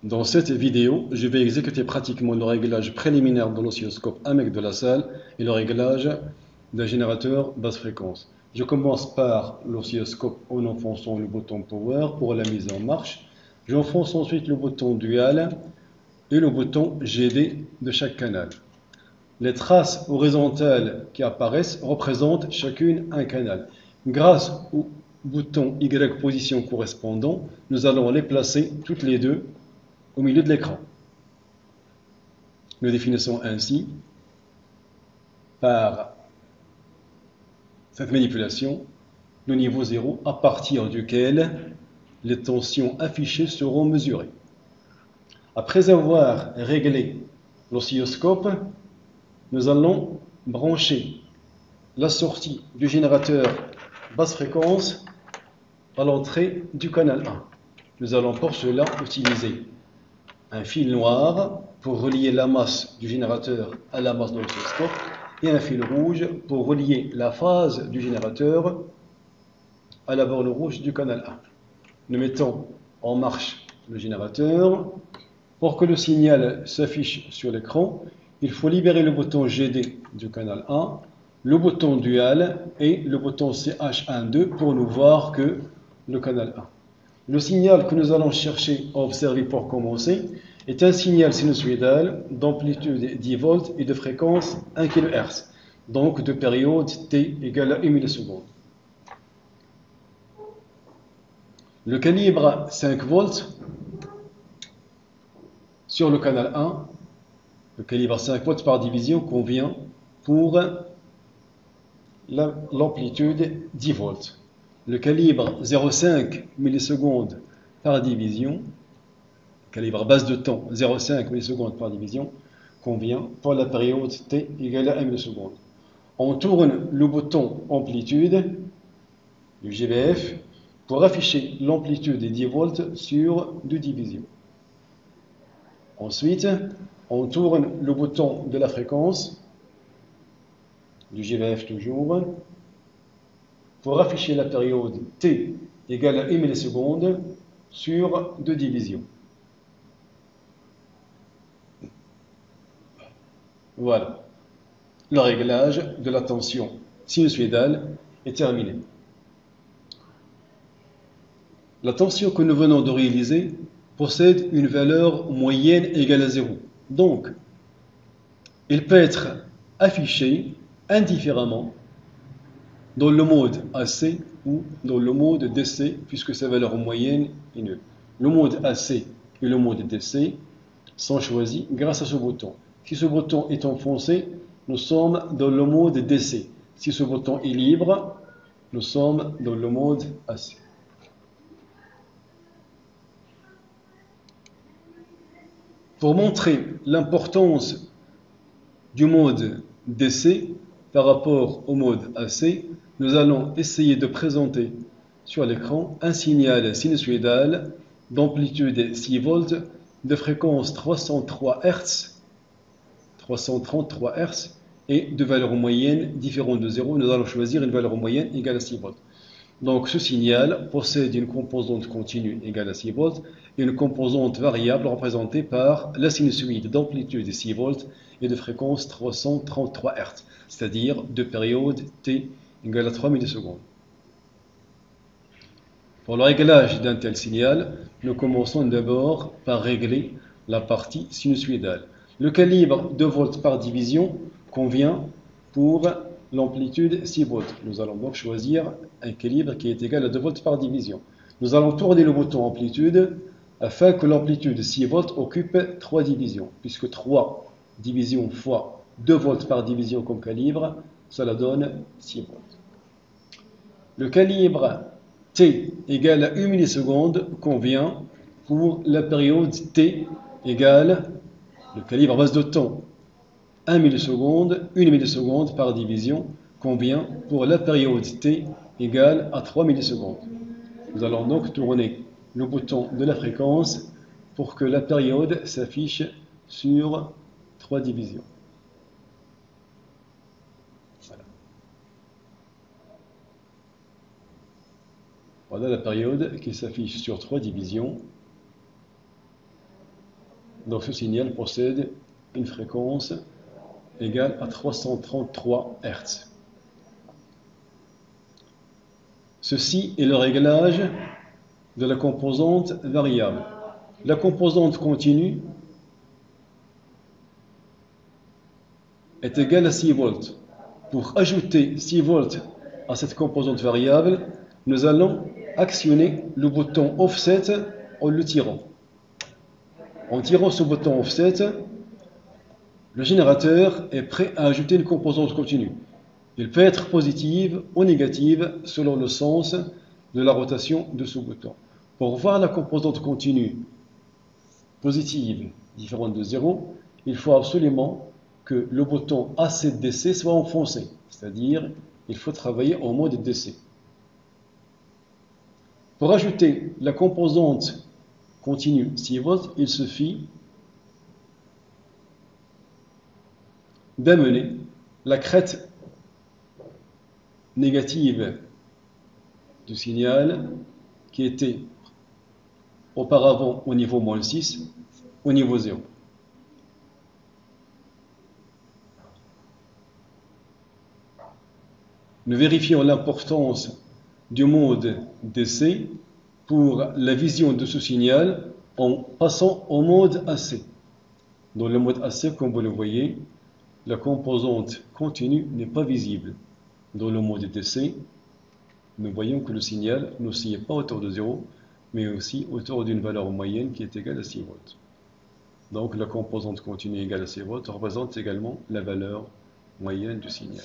Dans cette vidéo, je vais exécuter pratiquement le réglage préliminaire de l'oscilloscope AMEC de la salle et le réglage d'un générateur basse fréquence. Je commence par l'oscilloscope en enfonçant le bouton Power pour la mise en marche. J'enfonce ensuite le bouton Dual et le bouton GD de chaque canal. Les traces horizontales qui apparaissent représentent chacune un canal. Grâce au bouton Y position correspondant, nous allons les placer toutes les deux au milieu de l'écran. Nous définissons ainsi, par cette manipulation, le niveau 0 à partir duquel les tensions affichées seront mesurées. Après avoir réglé l'oscilloscope, nous allons brancher la sortie du générateur basse fréquence à l'entrée du canal 1. Nous allons pour cela utiliser un fil noir pour relier la masse du générateur à la masse de l'oscilloscope et un fil rouge pour relier la phase du générateur à la borne rouge du canal 1. Nous mettons en marche le générateur. Pour que le signal s'affiche sur l'écran, il faut libérer le bouton GD du canal 1, le bouton Dual et le bouton CH12 pour ne voir que le canal 1. Le signal que nous allons chercher à observer pour commencer est un signal sinusoïdal d'amplitude 10 volts et de fréquence 1 kHz, donc de période t égale à 1 milliseconde. Le calibre 5 volts sur le canal 1, le calibre 5 volts par division convient pour l'amplitude 10 volts. Le calibre 0,5 millisecondes par division, calibre base de temps 0,5 millisecondes par division, convient pour la période t égale à 1 milliseconde. On tourne le bouton amplitude du GBF pour afficher l'amplitude des 10 volts sur 2 divisions. Ensuite, on tourne le bouton de la fréquence du GBF toujours pour afficher la période t égale à 1 milliseconde sur 2 divisions. Voilà. Le réglage de la tension sinusoïdale est terminé. La tension que nous venons de réaliser possède une valeur moyenne égale à 0. Donc, il peut être affiché indifféremment dans le mode AC ou dans le mode DC, puisque sa valeur moyenne est nulle. Le mode AC et le mode DC sont choisis grâce à ce bouton. Si ce bouton est enfoncé, nous sommes dans le mode DC. Si ce bouton est libre, nous sommes dans le mode AC. Pour montrer l'importance du mode DC par rapport au mode AC, nous allons essayer de présenter sur l'écran un signal sinusoïdal d'amplitude 6 volts de fréquence 303 Hz, 333 Hz et de valeur moyenne différente de 0. Nous allons choisir une valeur moyenne égale à 6 volts. Donc ce signal possède une composante continue égale à 6 volts et une composante variable représentée par la sinusoïde d'amplitude de 6 volts et de fréquence 333 Hz, c'est-à-dire de période t égale à 3 millisecondes. Pour le réglage d'un tel signal, nous commençons d'abord par régler la partie sinusoïdale. Le calibre 2 volts par division convient pour l'amplitude 6 volts. Nous allons donc choisir un calibre qui est égal à 2 volts par division. Nous allons tourner le bouton amplitude afin que l'amplitude 6 volts occupe 3 divisions, puisque 3 divisions fois 2 volts par division comme calibre, cela donne 6 volts. Le calibre t égale à 1 milliseconde convient pour la période t égale le calibre base de temps 1 milliseconde, 1 milliseconde par division convient pour la période t égale à 3 millisecondes. Nous allons donc tourner le bouton de la fréquence pour que la période s'affiche sur 3 divisions. Voilà. Voilà la période qui s'affiche sur 3 divisions. Donc ce signal possède une fréquence égale à 333 Hz. Ceci est le réglage de la composante variable. La composante continue est égale à 6 volts. Pour ajouter 6 volts à cette composante variable, nous allons actionner le bouton Offset en le tirant. En tirant ce bouton Offset, le générateur est prêt à ajouter une composante continue. Il peut être positive ou négative selon le sens de la rotation de ce bouton. Pour voir la composante continue positive différente de 0, il faut absolument que le bouton AC/DC soit enfoncé, c'est-à-dire il faut travailler en mode DC. Pour ajouter la composante continue 6 volts, il suffit d'amener la crête négative du signal qui était auparavant au niveau -6 au niveau 0. Nous vérifions l'importance du mode DC pour la vision de ce signal en passant au mode AC. Dans le mode AC, comme vous le voyez, la composante continue n'est pas visible. Dans le mode DC, nous voyons que le signal n'oscille pas autour de 0, mais aussi autour d'une valeur moyenne qui est égale à 6 volts. Donc la composante continue égale à 6 volts représente également la valeur moyenne du signal.